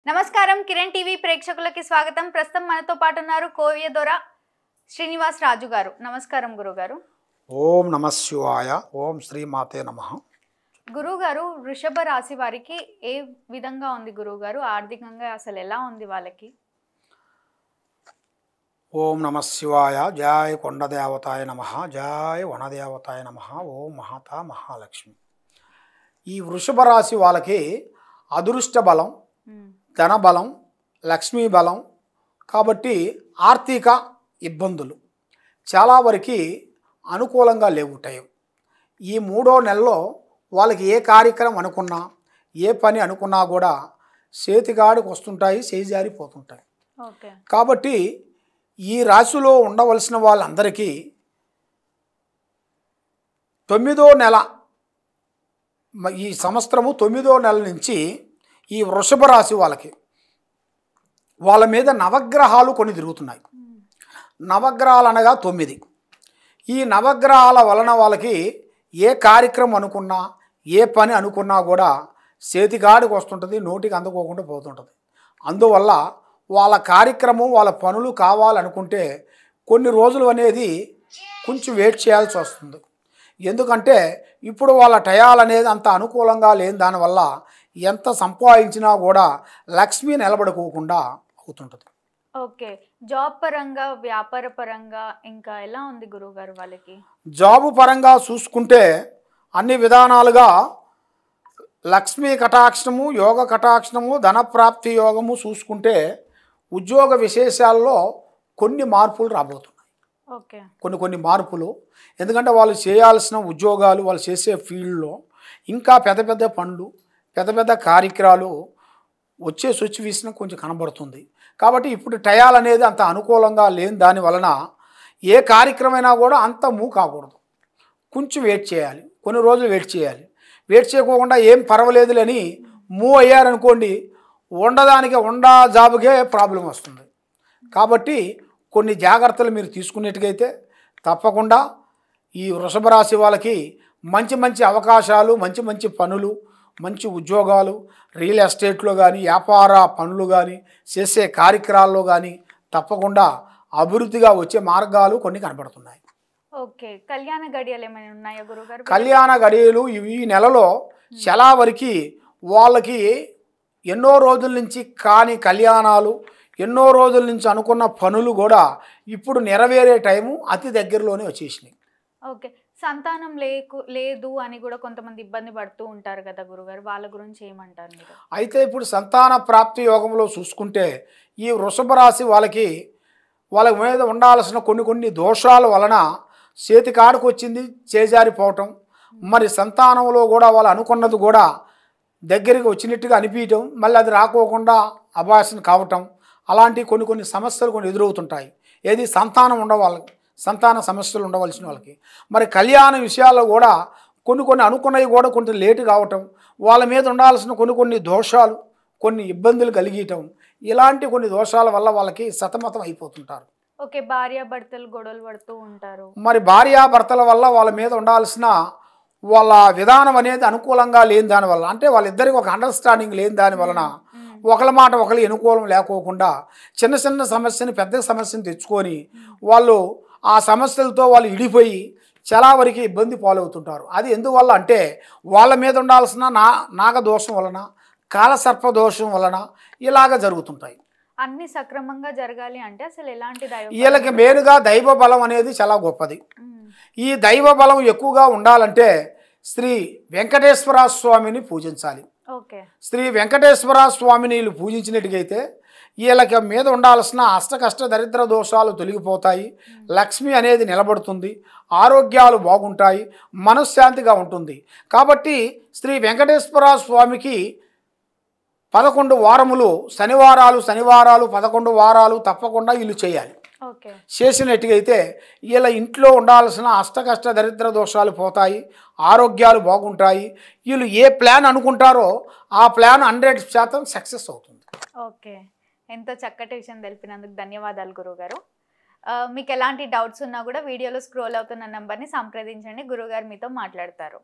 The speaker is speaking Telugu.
నమస్కారం కిరణ్ టీవీ ప్రేక్షకులకి స్వాగతం. ప్రస్తుతం మనతో పాటు ఉన్నారు కోవియదొర శ్రీనివాస్ రాజు గారు. నమస్కారం గురుగారు. ఓం నమః శివాయ. ఓం శ్రీ మాతే నమః. గురుగారు, వృషభ రాశి వారికి ఏ విధంగా ఉంది గురుగారు? ఆర్థికంగా అసలు ఎలా ఉంది వాళ్ళకి? ఓం నమః శివాయ. జయ కొండదేవతాయ నమః. జయ వనదేవతాయ నమః. ఓం మహాత మహాలక్ష్మి. ఈ వృషభ రాశి వాళ్ళకి అదృష్ట బలం, ధన బలం, లక్ష్మీ బలం కాబట్టి ఆర్థిక ఇబ్బందులు చాలా వరకు అనుకూలంగా లేవుంటాయి. ఈ 3వ నెలలో వాళ్ళకి ఏ కార్యక్రమం అనుకున్నా, ఏ పని అనుకున్నా కూడా చేతికాడికి వస్తుంటాయి, చేజారిపోతుంటాయి. కాబట్టి ఈ రాశిలో ఉండవలసిన వాళ్ళందరికీ 9వ నెల, ఈ సంవత్సరము 9వ నెల నుంచి ఈ వృషభ రాశి వాళ్ళ మీద నవగ్రహాలు కొన్ని తిరుగుతున్నాయి. నవగ్రహాలు అనగా 9. ఈ నవగ్రహాల వలన వాళ్ళకి ఏ కార్యక్రమం అనుకున్నా, ఏ పని అనుకున్నా కూడా చేతికాడికి వస్తుంటుంది, నోటికి అందుకోకుండా పోతుంటుంది. అందువల్ల వాళ్ళ కార్యక్రమం, వాళ్ళ పనులు కావాలనుకుంటే కొన్ని రోజులు అనేది కొంచెం వెయిట్ చేయాల్సి వస్తుంది. ఎందుకంటే ఇప్పుడు వాళ్ళ టయాలు అనేది అంత అనుకూలంగా లేని దానివల్ల ఎంత సంపాదించినా కూడా లక్ష్మి నిలబడుకోకుండా అవుతుంటుంది. ఓకే, జాబ్ పరంగా, వ్యాపార పరంగా ఇంకా ఎలా ఉంది గురువుగారు వాళ్ళకి? జాబు పరంగా చూసుకుంటే అన్ని విధానాలుగా లక్ష్మీ కటాక్షము, యోగ కటాక్షము, ధనప్రాప్తి యోగము చూసుకుంటే ఉద్యోగ విశేషాల్లో కొన్ని మార్పులు రాబోతున్నాయి. ఓకే, కొన్ని మార్పులు. ఎందుకంటే వాళ్ళు చేయాల్సిన ఉద్యోగాలు, వాళ్ళు చేసే ఫీల్డ్లో ఇంకా పెద్ద పెద్ద పనులు, పెద్ద పెద్ద కార్యక్రమాలు వచ్చే సిచ్యువేషన్ కొంచెం కనబడుతుంది. కాబట్టి ఇప్పుడు టయాలు అనేది అంత అనుకూలంగా లేని దాని వలన ఏ కార్యక్రమైనా కూడా అంత మూవ్ కాకూడదు, కొంచెం వెయిట్ చేయాలి, కొన్ని రోజులు వెయిట్ చేయాలి. వెయిట్ చేయకుండా ఏం పర్వాలేదులని మూవ్ అయ్యారనుకోండి, ఉండ జాబుకే ప్రాబ్లం వస్తుంది. కాబట్టి కొన్ని జాగ్రత్తలు మీరు తీసుకునేట్టుగైతే తప్పకుండా ఈ వృషభ రాశి వాళ్ళకి మంచి మంచి అవకాశాలు, మంచి మంచి పనులు, మంచి ఉద్యోగాలు, రియల్ ఎస్టేట్లో కానీ, వ్యాపార పనులు కానీ, చేసే కార్యక్రమాల్లో కానీ తప్పకుండా అభివృద్ధిగా వచ్చే మార్గాలు కొన్ని కనబడుతున్నాయి. ఓకే, కళ్యాణ గడియలు ఏమైనా ఉన్నాయా గురుగారు? కళ్యాణ గడియలు ఈ నెలలో చాలా వరకు వాళ్ళకి ఎన్నో రోజుల నుంచి కాని కళ్యాణాలు, ఎన్నో రోజుల నుంచి అనుకున్న పనులు కూడా ఇప్పుడు నెరవేరే టైము అతి దగ్గరలోనే వచ్చేసినాయి. ఓకే, సంతానం లేదు అని కూడా కొంతమంది ఇబ్బంది పడుతూ ఉంటారు కదా గురుగారు, వాళ్ళ గురించి ఏమంటారు మీరు? అయితే ఇప్పుడు సంతాన ప్రాప్తి యోగంలో చూసుకుంటే ఈ వృషభ రాశి వాళ్ళ మీద ఉండాల్సిన కొన్ని దోషాల వలన చేతికాడికి వచ్చింది చేజారిపోవటం, మరి సంతానంలో కూడా వాళ్ళు అనుకున్నది కూడా దగ్గరికి వచ్చినట్టుగా అనిపించటం, మళ్ళీ అది రాకోకుండా అభాషణ కావటం, అలాంటి కొన్ని సమస్యలు కొన్ని ఎదురవుతుంటాయి. ఏది సంతాన సమస్యలు ఉండవలసిన వాళ్ళకి. మరి కళ్యాణ విషయాల్లో కూడా కొన్ని అనుకున్నవి కూడా కొంచెం లేటు కావటం, వాళ్ళ మీద ఉండాల్సిన కొన్ని దోషాలు, కొన్ని ఇబ్బందులు కలిగటం, ఇలాంటి కొన్ని దోషాల వల్ల వాళ్ళకి సతమతం అయిపోతుంటారు. ఓకే, భార్యాభర్తలు గొడవలు పడుతూ ఉంటారు. మరి భార్యాభర్తల వల్ల వాళ్ళ మీద ఉండాల్సిన వాళ్ళ విధానం అనేది అనుకూలంగా లేని దానివల్ల, అంటే వాళ్ళిద్దరికి ఒక అండర్స్టాండింగ్ లేని దాని వలన ఒకరి మాట ఒకరు అనుకూలం లేకోకుండా చిన్న సమస్యని, పెద్ద సమస్యను తెచ్చుకొని వాళ్ళు ఆ సమస్యలతో వాళ్ళు ఇడిపోయి చాలా వరకు ఇబ్బంది పాలవుతుంటారు. అది ఎందువల్ల అంటే వాళ్ళ మీద ఉండాల్సిన నాగదోషం వలన, కాలసర్ప దోషం వలన ఇలాగ జరుగుతుంటాయి. అన్ని సక్రమంగా జరగాలి అంటే అసలు ఎలాంటి వీళ్ళకి మేలుగా దైవ బలం అనేది చాలా గొప్పది. ఈ దైవ బలం ఎక్కువగా ఉండాలంటే శ్రీ వెంకటేశ్వర స్వామిని పూజించాలి. శ్రీ వెంకటేశ్వర స్వామిని వీళ్ళు పూజించినట్టుగైతే వీళ్ళకి మీద ఉండాల్సిన అష్టకష్ట దరిద్ర దోషాలు తొలగిపోతాయి, లక్ష్మి అనేది నిలబడుతుంది, ఆరోగ్యాలు బాగుంటాయి, మనశ్శాంతిగా ఉంటుంది. కాబట్టి శ్రీ వెంకటేశ్వర స్వామికి 11 వారములు, శనివారాలు 11 వారాలు తప్పకుండా వీళ్ళు చేయాలి. చేసినట్టుగైతే వీళ్ళ ఇంట్లో ఉండాల్సిన అష్టకష్ట దరిద్ర దోషాలు పోతాయి, ఆరోగ్యాలు బాగుంటాయి. వీళ్ళు ఏ ప్లాన్ అనుకుంటారో ఆ ప్లాన్ 100% సక్సెస్ అవుతుంది. ఓకే, ఎంతో చక్కటి విషయం తెలిపినందుకు ధన్యవాదాలు గురుగారు. మీకు ఎలాంటి డౌట్స్ ఉన్నా కూడా వీడియోలో స్క్రోల్ అవుతున్న నంబర్ని సంప్రదించండి, గురుగారు మీతో మాట్లాడతారు.